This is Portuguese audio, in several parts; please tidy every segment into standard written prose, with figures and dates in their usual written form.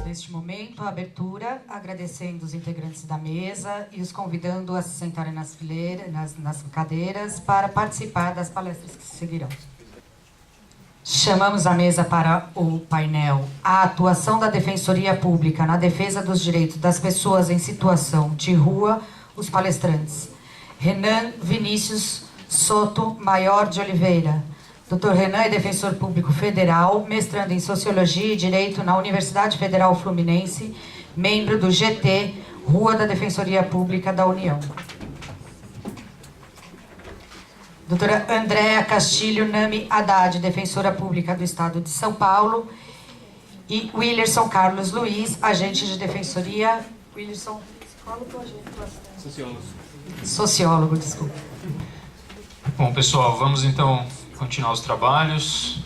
Neste momento, a abertura, agradecendo os integrantes da mesa e os convidando a se sentarem nas fileiras, nas cadeiras, para participar das palestras que seguirão. Chamamos à mesa para o painel A atuação da Defensoria Pública na defesa dos direitos das pessoas em situação de rua, os palestrantes Renan Vinícius Soto Maior de Oliveira. Dr. Renan é defensor público federal, mestrando em Sociologia e Direito na Universidade Federal Fluminense, membro do GT, Rua da Defensoria Pública da União. Doutora Andréa Castilho Nami Haddad, defensora pública do Estado de São Paulo. E Willerson Carlos Luiz, agente de defensoria. Willerson, psicólogo ou agente? Sociólogo. Sociólogo, desculpa. Bom, pessoal, vamos então continuar os trabalhos.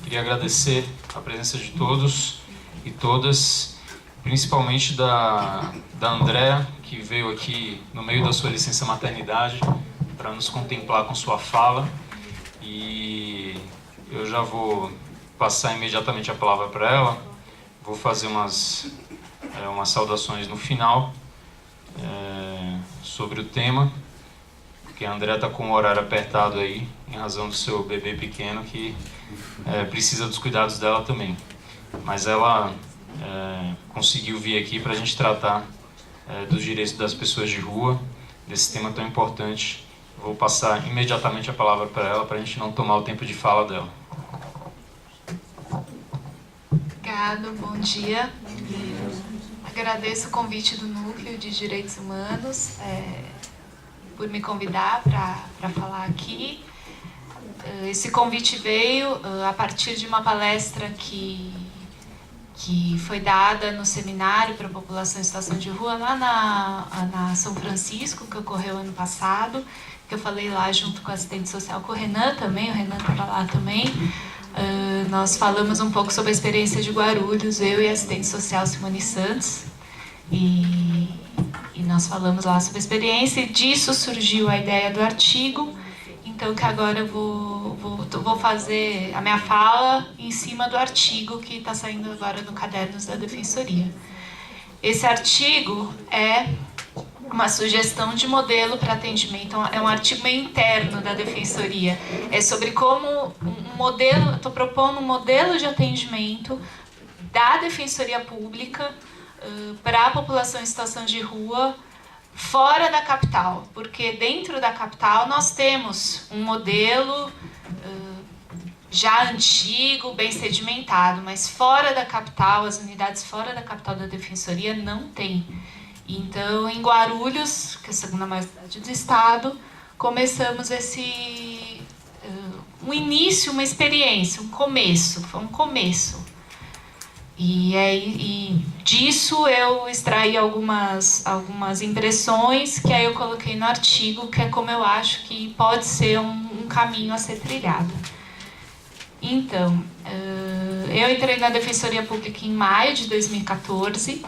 Queria agradecer a presença de todos e todas, principalmente da Andréa, que veio aqui no meio da sua licença maternidade para nos contemplar com sua fala, e eu já vou passar imediatamente a palavra para ela. Vou fazer umas saudações no final sobre o tema, porque a Andréa está com o horário apertado aí, em razão do seu bebê pequeno, que precisa dos cuidados dela também. Mas ela conseguiu vir aqui para a gente tratar dos direitos das pessoas de rua, desse tema tão importante. Vou passar imediatamente a palavra para ela, para a gente não tomar o tempo de fala dela. Obrigado, bom dia. Agradeço o convite do Núcleo de Direitos Humanos por me convidar para falar aqui. Esse convite veio a partir de uma palestra que foi dada no seminário para a população em situação de rua lá na São Francisco, que ocorreu ano passado, que eu falei lá junto com a assistente social, com o Renan também, o Renan estava lá também. Nós falamos um pouco sobre a experiência de Guarulhos, eu e a assistente social Simone Santos, e nós falamos lá sobre a experiência, e disso surgiu a ideia do artigo. Então, que agora eu vou fazer a minha fala em cima do artigo que está saindo agora no Cadernos da Defensoria. Esse artigo é uma sugestão de modelo para atendimento, é um artigo meio interno da Defensoria. É sobre como estou propondo um modelo de atendimento da Defensoria Pública para a população em situação de rua, fora da capital, porque dentro da capital nós temos um modelo já antigo, bem sedimentado, mas fora da capital, as unidades fora da capital da Defensoria não tem. Então, em Guarulhos, que é a segunda maior cidade do estado, começamos um início, uma experiência, foi um começo. E disso eu extraí algumas impressões que aí eu coloquei no artigo, que é como eu acho que pode ser um caminho a ser trilhado. Então, eu entrei na Defensoria Pública em maio de 2014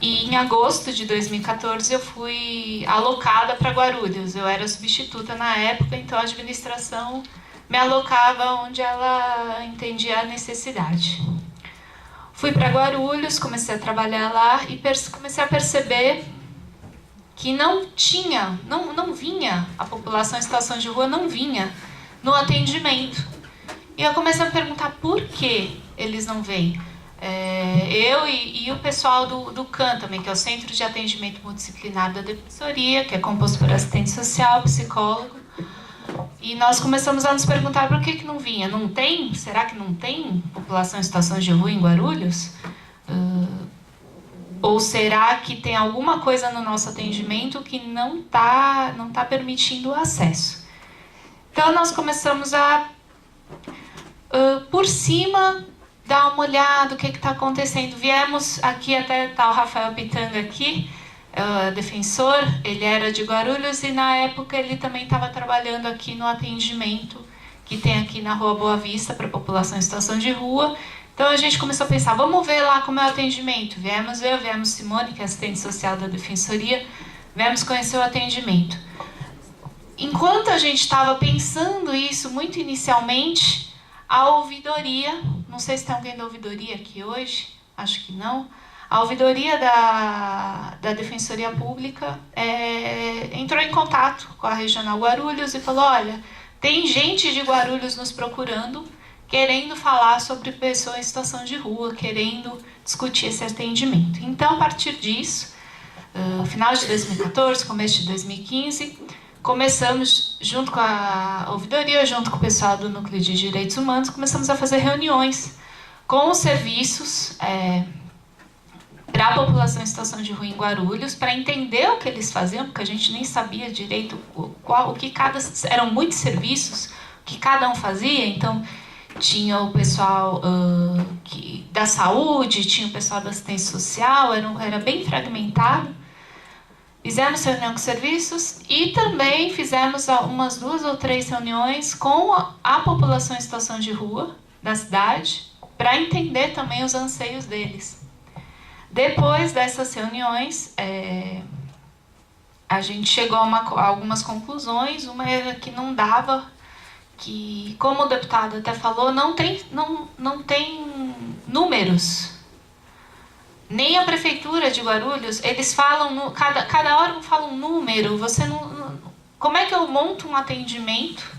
e em agosto de 2014 eu fui alocada para Guarulhos. Eu era substituta na época, então a administração me alocava onde ela entendia a necessidade. Fui para Guarulhos, comecei a trabalhar lá e comecei a perceber que não vinha, a população em situação de rua não vinha no atendimento. E eu comecei a me perguntar por que eles não vêm. Eu e o pessoal do CAN também, que é o Centro de Atendimento Multidisciplinar da Defensoria, que é composto por assistente social, psicólogo. E nós começamos a nos perguntar por que não vinha. Não tem? Será que não tem população em situação de rua em Guarulhos? Ou será que tem alguma coisa no nosso atendimento que não tá permitindo o acesso? Então nós começamos a, por cima, dar uma olhada, o que está acontecendo. Viemos aqui, até está o Rafael Pitanga aqui, defensor, ele era de Guarulhos e na época ele também estava trabalhando aqui no atendimento que tem aqui na Rua Boa Vista para a população em situação de rua. Então a gente começou a pensar, vamos ver lá como é o atendimento. Viemos Simone, que é assistente social da Defensoria, viemos conhecer o atendimento. Enquanto a gente estava pensando isso, muito inicialmente, a ouvidoria, não sei se tem alguém da ouvidoria aqui hoje, acho que não, a ouvidoria da Defensoria Pública entrou em contato com a Regional Guarulhos e falou, olha, tem gente de Guarulhos nos procurando, querendo falar sobre pessoas em situação de rua, querendo discutir esse atendimento. Então, a partir disso, final de 2014, começo de 2015, começamos, junto com a ouvidoria, junto com o pessoal do Núcleo de Direitos Humanos, começamos a fazer reuniões com os serviços para a população em situação de rua em Guarulhos, para entender o que eles faziam, porque a gente nem sabia direito eram muitos serviços, o que cada um fazia. Então, tinha o pessoal da saúde, tinha o pessoal da assistência social, era bem fragmentado. Fizemos reunião com serviços e também fizemos umas 2 ou 3 reuniões com a população em situação de rua da cidade, para entender também os anseios deles. Depois dessas reuniões, a gente chegou a algumas conclusões. Uma era que não dava, que, como o deputado até falou, não tem números. Nem a Prefeitura de Guarulhos, eles falam, cada órgão fala um número. Como é que eu monto um atendimento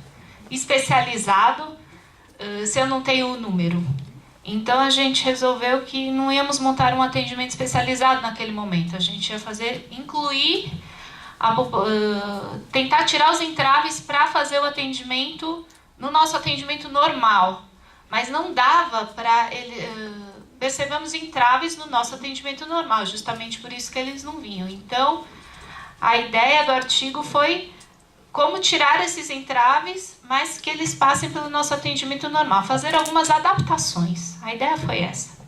especializado se eu não tenho o número? Então, a gente resolveu que não íamos montar um atendimento especializado naquele momento. A gente ia incluir, tentar tirar os entraves para fazer o atendimento no nosso atendimento normal. Mas não dava para percebemos entraves no nosso atendimento normal, justamente por isso que eles não vinham. Então, a ideia do artigo foi como tirar esses entraves, mas que eles passem pelo nosso atendimento normal, fazer algumas adaptações. A ideia foi essa.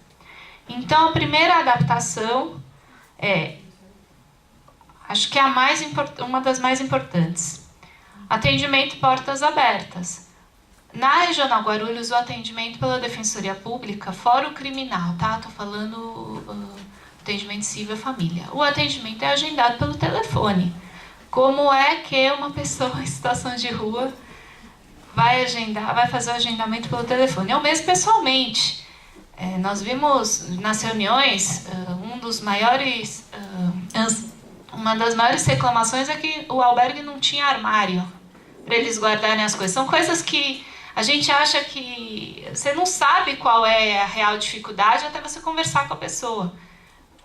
Então, a primeira adaptação acho que é uma das mais importantes. Atendimento portas abertas. Na Regional Guarulhos, o atendimento pela Defensoria Pública, fora o criminal, tá? Estou falando atendimento civil à família. O atendimento é agendado pelo telefone. Como é que uma pessoa em situação de rua vai fazer o agendamento pelo telefone? Eu mesmo, pessoalmente. Nós vimos nas reuniões, uma das maiores reclamações é que o albergue não tinha armário para eles guardarem as coisas. São coisas que a gente acha que você não sabe qual é a real dificuldade até você conversar com a pessoa.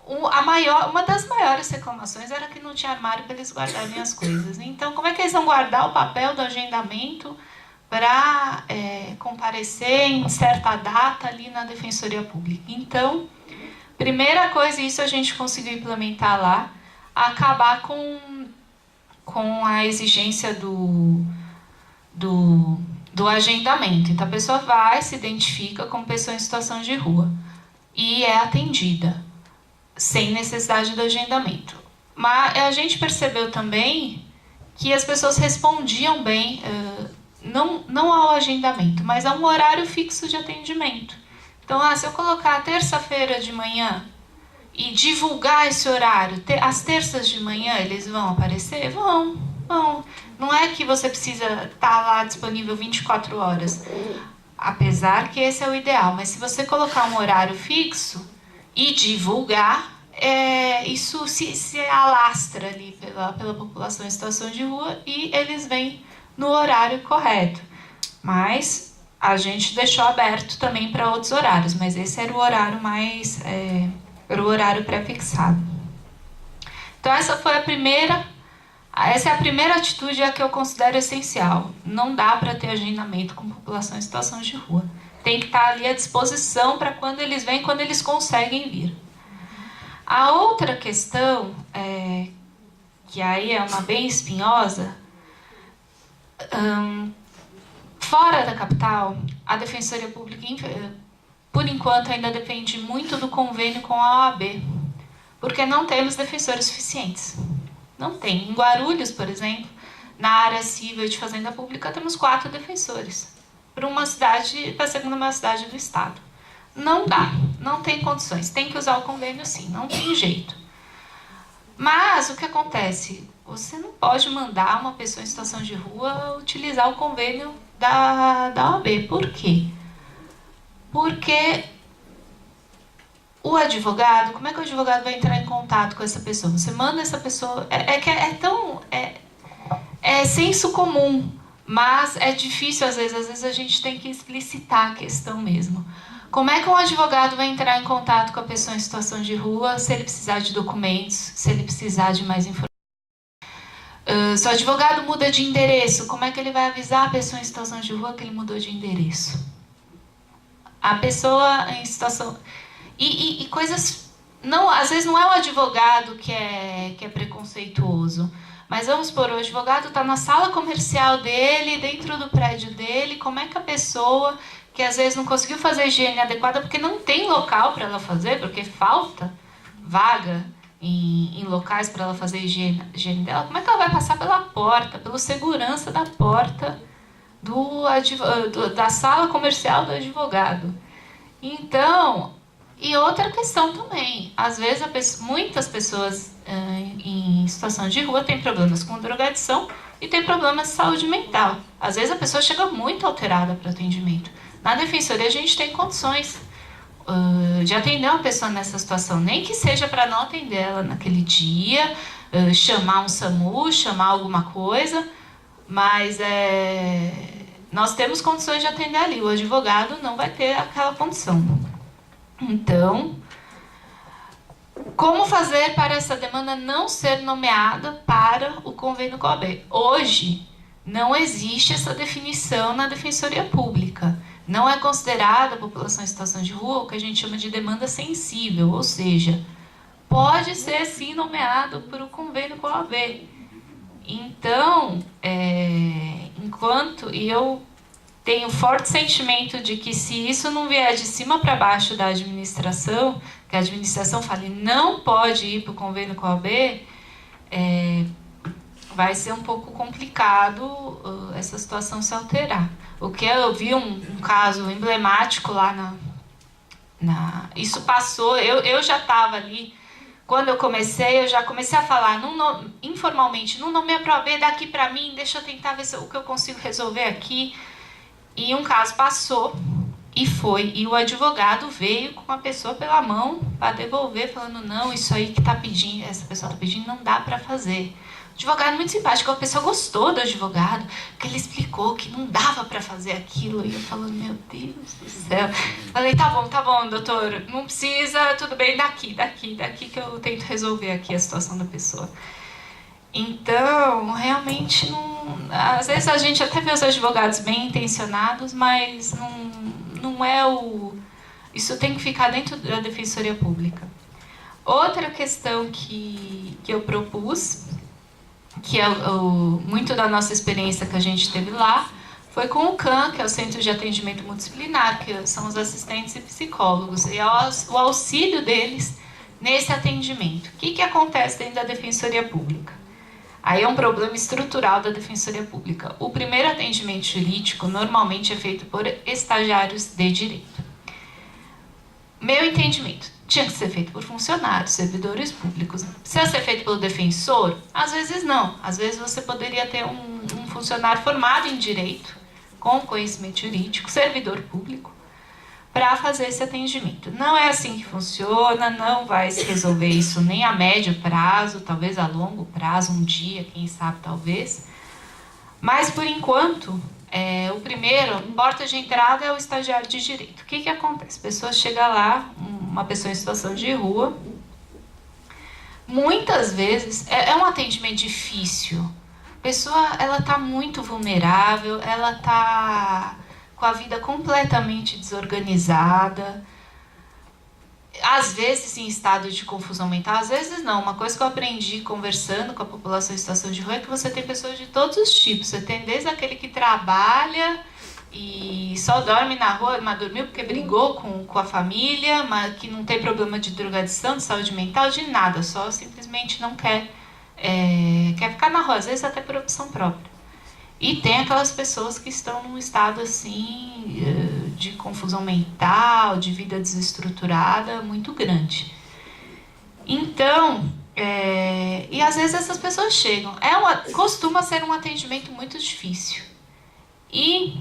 Uma das maiores reclamações era que não tinha armário para eles guardarem as coisas. Então, como é que eles vão guardar o papel do agendamento para comparecer em certa data ali na Defensoria Pública? Então, primeira coisa, isso a gente conseguiu implementar lá, acabar com a exigência do agendamento. Então, a pessoa vai, se identifica como pessoa em situação de rua e é atendida, sem necessidade do agendamento. Mas a gente percebeu também que as pessoas respondiam bem, não ao agendamento, mas a um horário fixo de atendimento. Então, se eu colocar terça-feira de manhã e divulgar esse horário, às terças de manhã eles vão aparecer? Vão. Não é que você precisa estar lá disponível 24 horas, apesar que esse é o ideal, mas se você colocar um horário fixo e divulgar, isso se alastra ali pela população em situação de rua e eles vêm no horário correto. Mas a gente deixou aberto também para outros horários, mas esse era o horário era o horário pré-fixado. Então essa é a primeira atitude, a que eu considero essencial. Não dá para ter agendamento com população em situação de rua. Tem que estar ali à disposição para quando eles vêm, quando eles conseguem vir. A outra questão, que aí é uma bem espinhosa, fora da capital, a Defensoria Pública, por enquanto, ainda depende muito do convênio com a OAB, porque não temos defensores suficientes. Não tem. Em Guarulhos, por exemplo, na área civil e de fazenda pública, temos 4 defensores, para a segunda maior cidade do estado. não dá, não tem condições. Tem que usar o convênio sim, não tem jeito. Mas o que acontece? Você não pode mandar uma pessoa em situação de rua utilizar o convênio da OAB. Por quê? Porque o advogado, como é que o advogado vai entrar em contato com essa pessoa? Você manda essa pessoa... É senso comum, mas é difícil às vezes a gente tem que explicitar a questão mesmo. Como é que um advogado vai entrar em contato com a pessoa em situação de rua se ele precisar de documentos, se ele precisar de mais informações? Se o advogado muda de endereço, como é que ele vai avisar a pessoa em situação de rua que ele mudou de endereço? A pessoa em situação... E coisas... Não, às vezes não é o advogado que é preconceituoso, mas vamos supor, o advogado está na sala comercial dele, dentro do prédio dele, como é que a pessoa que às vezes não conseguiu fazer a higiene adequada porque não tem local para ela fazer, porque falta vaga em locais para ela fazer a higiene dela, como é que ela vai passar pela porta, pelo segurança da porta da sala comercial do advogado? Então, e outra questão também, às vezes muitas pessoas em situação de rua têm problemas com drogadição e têm problemas de saúde mental. Às vezes a pessoa chega muito alterada para o atendimento. Na defensoria a gente tem condições de atender uma pessoa nessa situação, nem que seja para não atender ela naquele dia, chamar um SAMU, chamar alguma coisa, mas nós temos condições de atender ali, o advogado não vai ter aquela condição. Então, como fazer para essa demanda não ser nomeada para o convênio com a OAB? Hoje, não existe essa definição na Defensoria Pública. Não é considerada a população em situação de rua o que a gente chama de demanda sensível, ou seja, pode ser sim nomeado por o convênio com a OAB. Então, e eu tenho forte sentimento de que se isso não vier de cima para baixo da administração, que a administração fale não pode ir para o convênio com a OAB, vai ser um pouco complicado essa situação se alterar. O que eu vi um caso emblemático lá isso passou, eu já estava ali, quando eu já comecei a falar informalmente, não nomeia para a OAB, daqui para mim, deixa eu tentar ver o que eu consigo resolver aqui. E um caso passou e o advogado veio com a pessoa pela mão para devolver, falando, não, isso aí que essa pessoa está pedindo não dá para fazer. O advogado muito simpático, a pessoa gostou do advogado, porque ele explicou que não dava para fazer aquilo. E eu falando, meu Deus do céu. Falei, tá bom, doutor, não precisa, tudo bem, daqui que eu tento resolver aqui a situação da pessoa. Então, realmente, às vezes a gente até vê os advogados bem intencionados, mas não é isso tem que ficar dentro da Defensoria Pública. Outra questão que eu propus, que é muito da nossa experiência que a gente teve lá, foi com o CAM, que é o Centro de Atendimento Multidisciplinar, que são os assistentes e psicólogos, e o auxílio deles nesse atendimento. O que acontece dentro da Defensoria Pública? Aí é um problema estrutural da Defensoria Pública. O primeiro atendimento jurídico normalmente é feito por estagiários de direito. Meu entendimento, tinha que ser feito por funcionários, servidores públicos. Precisa ser feito pelo defensor? Às vezes não. Às vezes você poderia ter um funcionário formado em direito, com conhecimento jurídico, servidor público, para fazer esse atendimento. Não é assim que funciona, não vai se resolver isso nem a médio prazo, talvez a longo prazo, um dia, quem sabe, talvez. Mas, por enquanto, o primeiro, porta de entrada é o estagiário de direito. O que acontece? A pessoa chega lá, uma pessoa em situação de rua, muitas vezes, é um atendimento difícil. A pessoa, ela está muito vulnerável, ela está com a vida completamente desorganizada, às vezes em estado de confusão mental, às vezes não. Uma coisa que eu aprendi conversando com a população em situação de rua é que você tem pessoas de todos os tipos. Você tem desde aquele que trabalha e só dorme na rua, mas dormiu porque brigou com a família, mas que não tem problema de drogadição, de saúde mental, de nada, só simplesmente não quer ficar na rua, às vezes até por opção própria. E tem aquelas pessoas que estão num estado assim de confusão mental, de vida desestruturada muito grande. Então, e às vezes essas pessoas chegam, costuma ser um atendimento muito difícil. E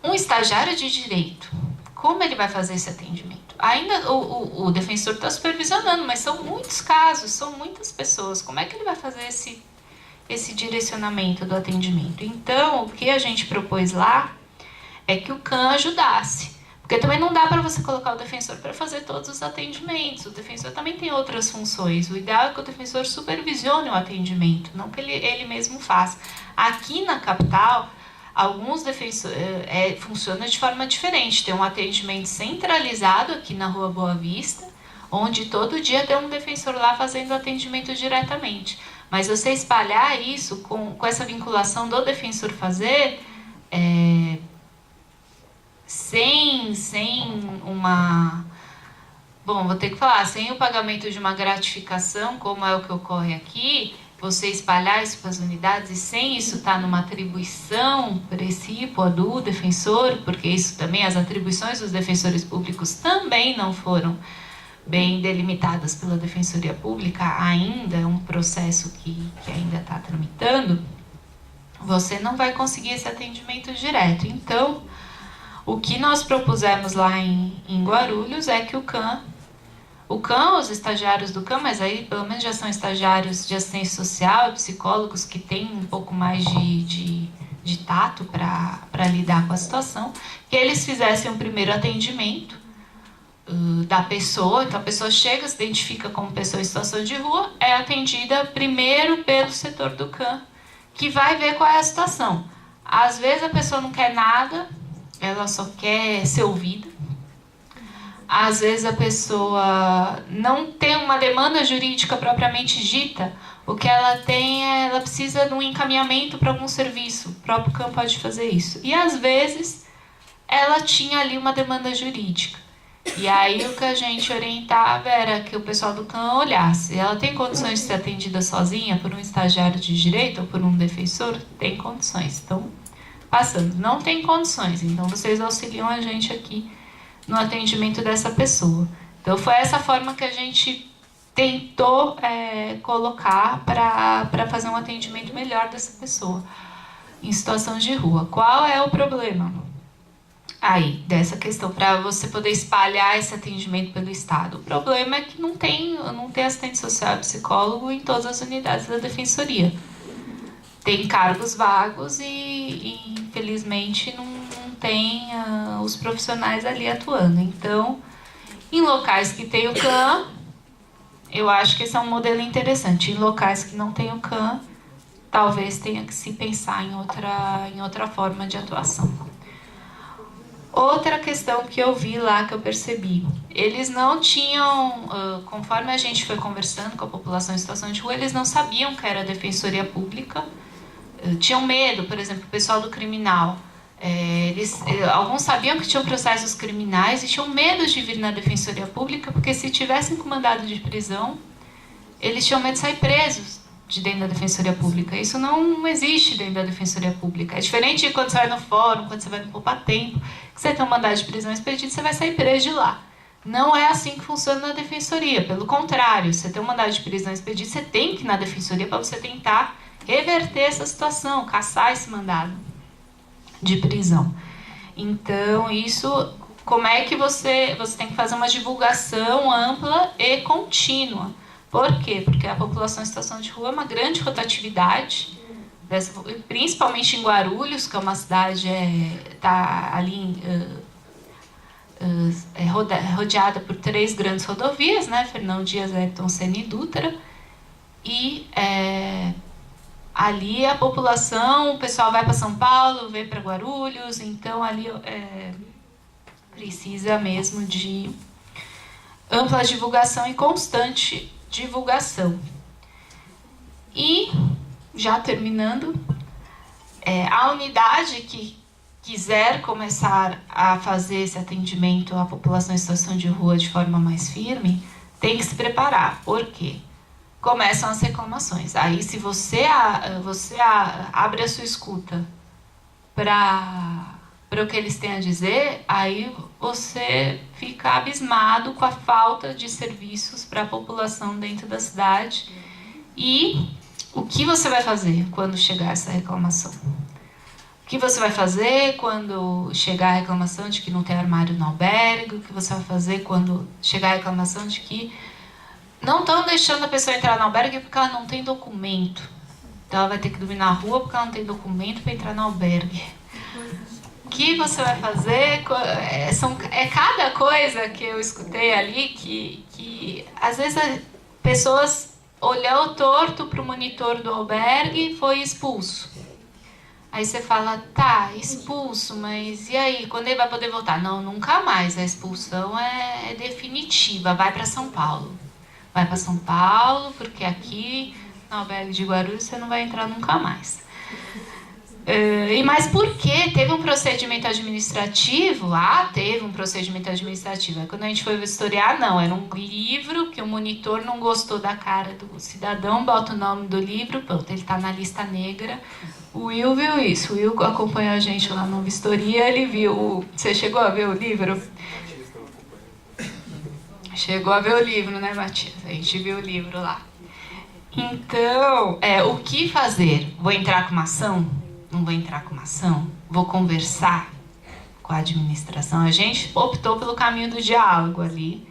um estagiário de direito, como ele vai fazer esse atendimento? Ainda o defensor está supervisionando, mas são muitos casos, são muitas pessoas. Como é que ele vai fazer esse direcionamento do atendimento? Então, o que a gente propôs lá é que o CAN ajudasse. Porque também não dá para você colocar o defensor para fazer todos os atendimentos. O defensor também tem outras funções. O ideal é que o defensor supervisione o atendimento, não que ele mesmo faça. Aqui na capital, alguns defensores funcionam de forma diferente. Tem um atendimento centralizado aqui na Rua Boa Vista, onde todo dia tem um defensor lá fazendo atendimento diretamente. Mas você espalhar isso com essa vinculação do defensor fazer, sem uma... Bom, vou ter que falar, sem o pagamento de uma gratificação, como é o que ocorre aqui, você espalhar isso para as unidades e sem isso estar numa atribuição precípua do defensor, porque isso também, as atribuições dos defensores públicos também não foram bem delimitadas pela Defensoria Pública, ainda é um processo que ainda está tramitando, você não vai conseguir esse atendimento direto. Então, o que nós propusemos lá em Guarulhos é que o CAN, os estagiários do CAN, mas aí pelo menos já são estagiários de assistência social, psicólogos que têm um pouco mais de tato para lidar com a situação, que eles fizessem um primeiro atendimento da pessoa. Então a pessoa chega, se identifica como pessoa em situação de rua, é atendida primeiro pelo setor do CAN, que vai ver qual é a situação. Às vezes a pessoa não quer nada, ela só quer ser ouvida. Às vezes a pessoa não tem uma demanda jurídica propriamente dita, o que ela tem ela precisa de um encaminhamento para algum serviço, o próprio CAN pode fazer isso. E às vezes ela tinha ali uma demanda jurídica. E aí o que a gente orientava era que o pessoal do CAN olhasse. Ela tem condições de ser atendida sozinha por um estagiário de direito ou por um defensor? Tem condições. Então, passando, não tem condições, então vocês auxiliam a gente aqui no atendimento dessa pessoa. Então foi essa forma que a gente tentou colocar para fazer um atendimento melhor dessa pessoa em situação de rua. Qual é o problema aí dessa questão para você poder espalhar esse atendimento pelo Estado? O problema é que não tem assistente social e psicólogo em todas as unidades da Defensoria. Tem cargos vagos e infelizmente não tem os profissionais ali atuando. Então, em locais que tem o CAN, eu acho que esse é um modelo interessante. Em locais que não tem o CAN, talvez tenha que se pensar em outra forma de atuação. Outra questão que eu vi lá, que eu percebi, eles não tinham, conforme a gente foi conversando com a população em situação de rua, eles não sabiam que era Defensoria Pública, tinham medo, por exemplo, o pessoal do criminal. Alguns sabiam que tinham processos criminais e tinham medo de vir na Defensoria Pública, porque se tivessem com mandado de prisão, eles tinham medo de sair presos de dentro da Defensoria Pública. Isso não existe dentro da Defensoria Pública. É diferente de quando você vai no fórum, quando você vai no Poupa Tempo, que você tem um mandado de prisão expedido, você vai sair preso de lá. Não é assim que funciona na Defensoria. Pelo contrário, você tem um mandado de prisão expedido, você tem que ir na Defensoria para você tentar reverter essa situação, cassar esse mandado de prisão. Então, isso, como é que você tem que fazer uma divulgação ampla e contínua. Por quê? Porque a população em situação de rua é uma grande rotatividade, principalmente em Guarulhos, que é uma cidade está ali rodeada por 3 grandes rodovias, né? Fernão Dias, Ayrton Senna e Dutra. E ali a população, o pessoal vai para São Paulo, vem para Guarulhos, então ali precisa mesmo de ampla divulgação e constante divulgação. E, já terminando, a unidade que quiser começar a fazer esse atendimento à população em situação de rua de forma mais firme, tem que se preparar. Por quê? Começam as reclamações. Aí, se você abre a sua escuta para para o que eles têm a dizer, aí você fica abismado com a falta de serviços para a população dentro da cidade. E o que você vai fazer quando chegar essa reclamação? O que você vai fazer quando chegar a reclamação de que não tem armário no albergue? O que você vai fazer quando chegar a reclamação de que não estão deixando a pessoa entrar no albergue porque ela não tem documento? Então ela vai ter que dormir na rua porque ela não tem documento para entrar no albergue. O que você vai fazer? É cada coisa que eu escutei ali que às vezes as pessoas olhou torto para o monitor do albergue e foi expulso. Aí você fala, tá, expulso, mas e aí? Quando ele vai poder voltar? Não, nunca mais. A expulsão é definitiva. Vai para São Paulo. Vai para São Paulo, porque aqui no albergue de Guarulhos você não vai entrar nunca mais. Mas por quê? Teve um procedimento administrativo? Ah, teve um procedimento administrativo. Aí quando a gente foi vistoriar, não. Era um livro que o monitor não gostou da cara do cidadão, bota o nome do livro, pronto, ele está na lista negra. O Will viu isso. O Will acompanhou a gente lá no vistoria, ele viu. Você chegou a ver o livro? Chegou a ver o livro, né, Matias? A gente viu o livro lá. Então, o que fazer? Vou entrar com uma ação? Não vou entrar com uma ação? Vou conversar com a administração? A gente optou pelo caminho do diálogo ali,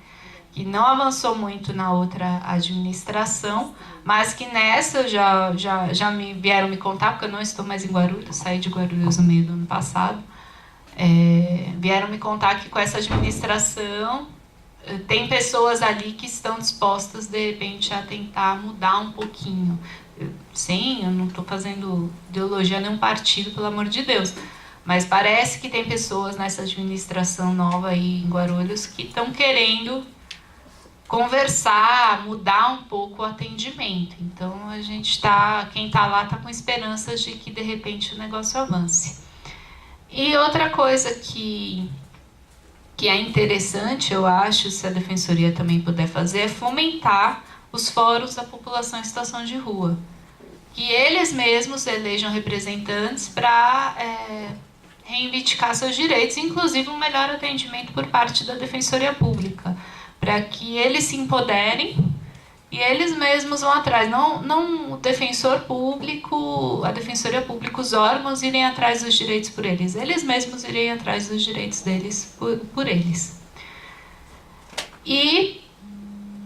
que não avançou muito na outra administração, mas que nessa já vieram me contar, porque eu não estou mais em Guarulhos, saí de Guarulhos no meio do ano passado, vieram me contar que com essa administração tem pessoas ali que estão dispostas, de repente, a tentar mudar um pouquinho. Sim, eu não estou fazendo ideologia a nenhum partido, pelo amor de Deus. Mas parece que tem pessoas nessa administração nova aí em Guarulhos que estão querendo conversar, mudar um pouco o atendimento. Então, quem está lá está com esperanças de que, de repente, o negócio avance. E outra coisa que é interessante, eu acho, se a Defensoria também puder fazer, é fomentar os fóruns da população em situação de rua. Que eles mesmos elejam representantes para reivindicar seus direitos, inclusive um melhor atendimento por parte da Defensoria Pública, para que eles se empoderem e eles mesmos vão atrás. Não o defensor público, a Defensoria Pública, os órgãos irem atrás dos direitos por eles. Eles mesmos irem atrás dos direitos deles por eles. E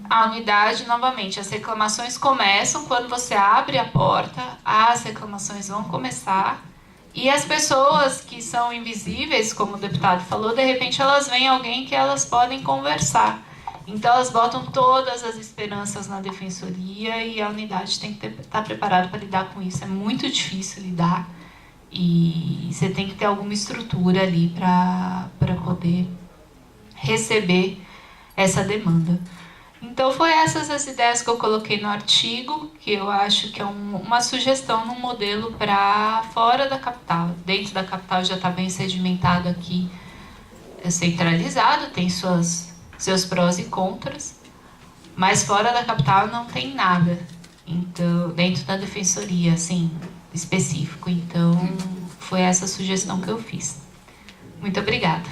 a unidade, novamente, as reclamações começam quando você abre a porta, as reclamações vão começar, e as pessoas que são invisíveis, como o deputado falou, de repente elas veem alguém que elas podem conversar. Então elas botam todas as esperanças na Defensoria e a unidade tem que estar preparada para lidar com isso. É muito difícil lidar e você tem que ter alguma estrutura ali para poder receber essa demanda. Então, foi essas as ideias que eu coloquei no artigo, que eu acho que é uma sugestão num modelo para fora da capital. Dentro da capital já está bem sedimentado aqui, centralizado, tem seus prós e contras, mas fora da capital não tem nada. Então, dentro da Defensoria, assim, específico. Então, foi essa sugestão que eu fiz. Muito obrigada.